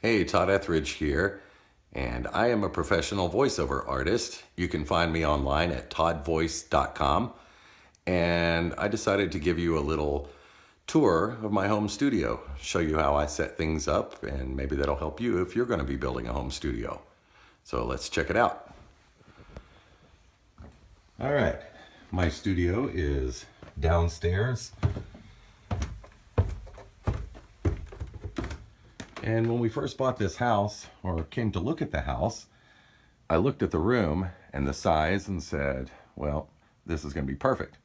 Hey, Todd Ethridge here, and I am a professional voiceover artist. You can find me online at toddvoice.com, and I decided to give you a little tour of my home studio, show you how I set things up, and maybe that'll help you if you're going to be building a home studio. So let's check it out. All right, my studio is downstairs. And when we first bought this house, or came to look at the house, I looked at the room and the size and said, well, this is going to be perfect.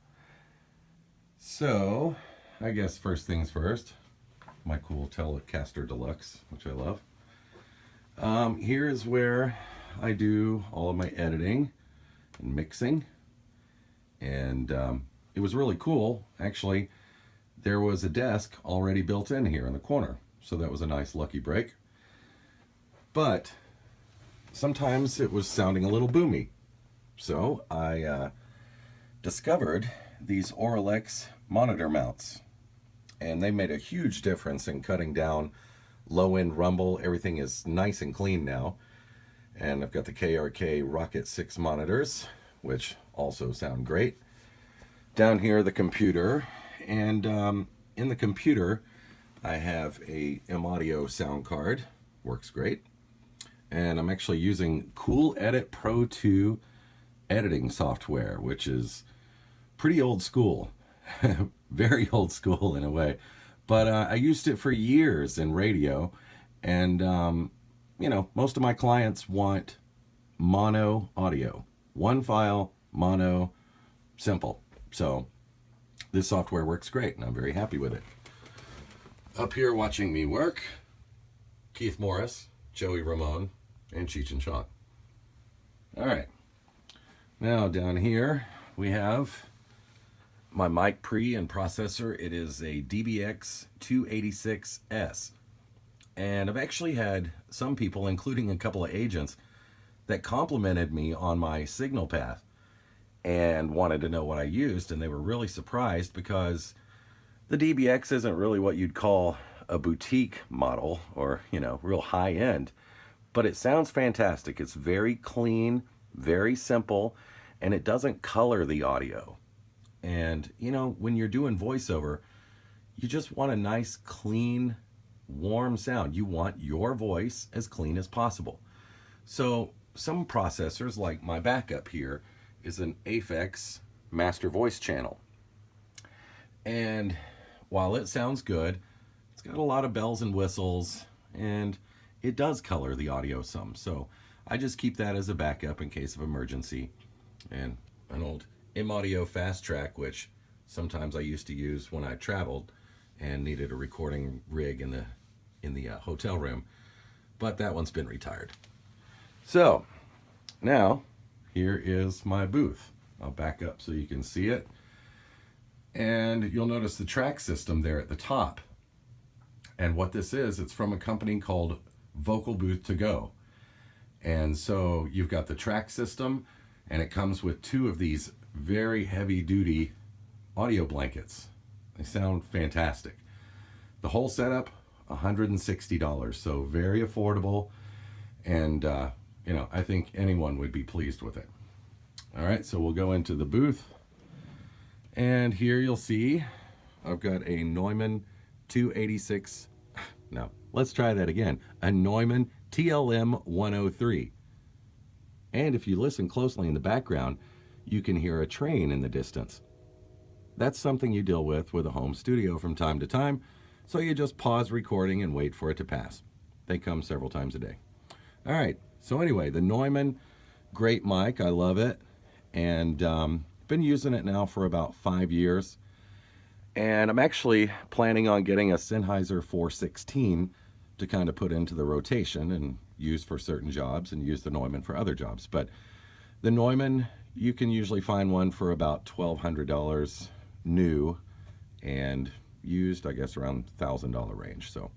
So, I guess first things first, my cool Telecaster Deluxe, which I love. Here is where I do all of my editing and mixing. And it was really cool. Actually, there was a desk already built in here in the corner. So that was a nice lucky break. But sometimes it was sounding a little boomy. So I discovered these Auralex monitor mounts. And they made a huge difference in cutting down low-end rumble. Everything is nice and clean now. And I've got the KRK Rocket 6 monitors, which also sound great. Down here, the computer. And in the computer, I have a M-Audio sound card, works great, and I'm actually using Cool Edit Pro 2 editing software, which is pretty old school, very old school in a way, but I used it for years in radio, and most of my clients want mono audio, one file, mono, simple, so this software works great, and I'm very happy with it. Up here watching me work, Keith Morris, Joey Ramone, and Cheech and Chong. All right. Now down here we have my mic pre and processor. It is a DBX 286S. And I've actually had some people, including a couple of agents, that complimented me on my signal path and wanted to know what I used. And they were really surprised because the DBX isn't really what you'd call a boutique model or, real high end, but it sounds fantastic. It's very clean, very simple, and it doesn't color the audio. And, when you're doing voiceover, you just want a nice, clean, warm sound. You want your voice as clean as possible. So some processors, like my backup here, is an Aphex master voice channel. And while it sounds good, it's got a lot of bells and whistles, and it does color the audio some. So I just keep that as a backup in case of emergency. And an old M-Audio Fast Track, which sometimes I used to use when I traveled and needed a recording rig in the hotel room. But that one's been retired. So now here is my booth. I'll back up so you can see it. And you'll notice the track system there at the top. And what this is, it's from a company called Vocal Booth To Go. And so you've got the track system, and it comes with two of these very heavy-duty audio blankets. They sound fantastic. The whole setup, $160, so very affordable. And, I think anyone would be pleased with it. All right, so we'll go into the booth. And here you'll see I've got a Neumann 286, no, let's try that again, a Neumann TLM 103. And if you listen closely in the background, you can hear a train in the distance. That's something you deal with a home studio from time to time, so you just pause recording and wait for it to pass. They come several times a day. All right, so anyway, the Neumann, great mic, I love it, and been using it now for about 5 years, and I'm actually planning on getting a Sennheiser 416 to kind of put into the rotation and use for certain jobs and use the Neumann for other jobs. But the Neumann, you can usually find one for about $1,200 new, and used, I guess, around $1,000 range. So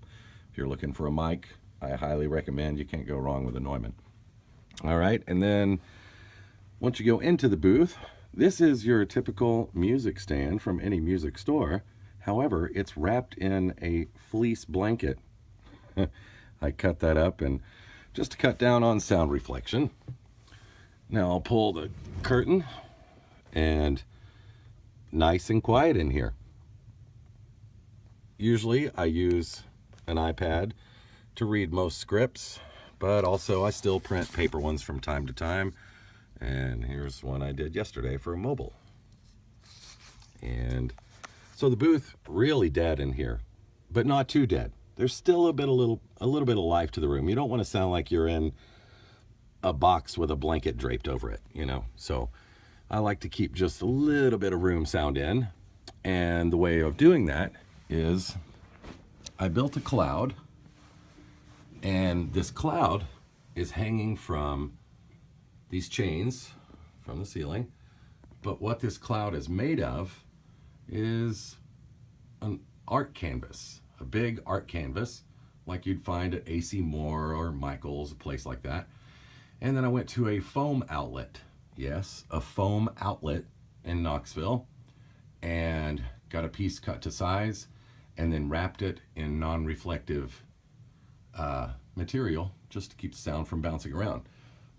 if you're looking for a mic, I highly recommend. You can't go wrong with a Neumann. All right, and then once you go into the booth, this is your typical music stand from any music store. However, it's wrapped in a fleece blanket. I cut that up and just to cut down on sound reflection. Now I'll pull the curtain, and nice and quiet in here. Usually I use an iPad to read most scripts, but also I still print paper ones from time to time. And here's one I did yesterday for a mobile. And so the booth really dead in here, but not too dead. There's still a little bit of life to the room. You don't want to sound like you're in a box with a blanket draped over it, you know. So I like to keep just a little bit of room sound in. And the way of doing that is I built a cloud, and this cloud is hanging from these chains from the ceiling. But what this cloud is made of is an art canvas, a big art canvas like you'd find at AC Moore or Michael's, a place like that. And then I went to a foam outlet, yes, a foam outlet in Knoxville, and got a piece cut to size and then wrapped it in non-reflective material just to keep the sound from bouncing around.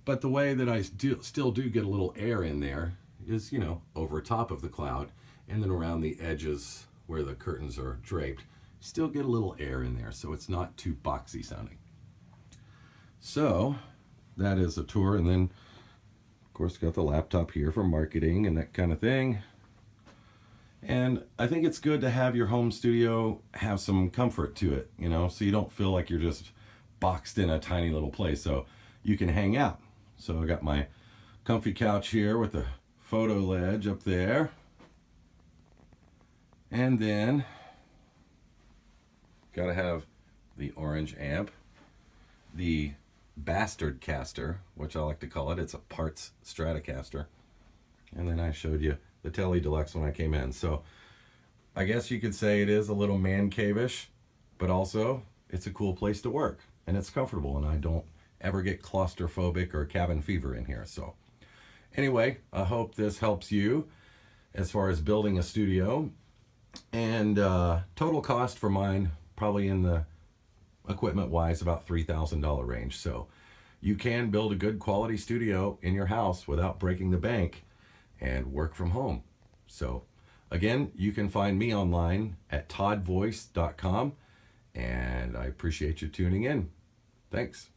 But the way that I still do get a little air in there is, you know, over top of the cloud and then around the edges where the curtains are draped. Still get a little air in there, so it's not too boxy sounding. So that is a tour, and then of course got the laptop here for marketing and that kind of thing. And I think it's good to have your home studio have some comfort to it, you know, so you don't feel like you're just boxed in a tiny little place, so you can hang out. So I got my comfy couch here with the photo ledge up there. And then gotta have the orange amp, the bastard caster, which I like to call it. It's a parts Stratocaster. And then I showed you the Tele Deluxe when I came in. So I guess you could say it is a little man cave-ish, but also it's a cool place to work and it's comfortable, and I don't ever get claustrophobic or cabin fever in here. So anyway, I hope this helps you as far as building a studio. And total cost for mine, probably in the equipment wise about $3,000 range. So you can build a good quality studio in your house without breaking the bank and work from home. So again, you can find me online at toddvoice.com, and I appreciate you tuning in. Thanks.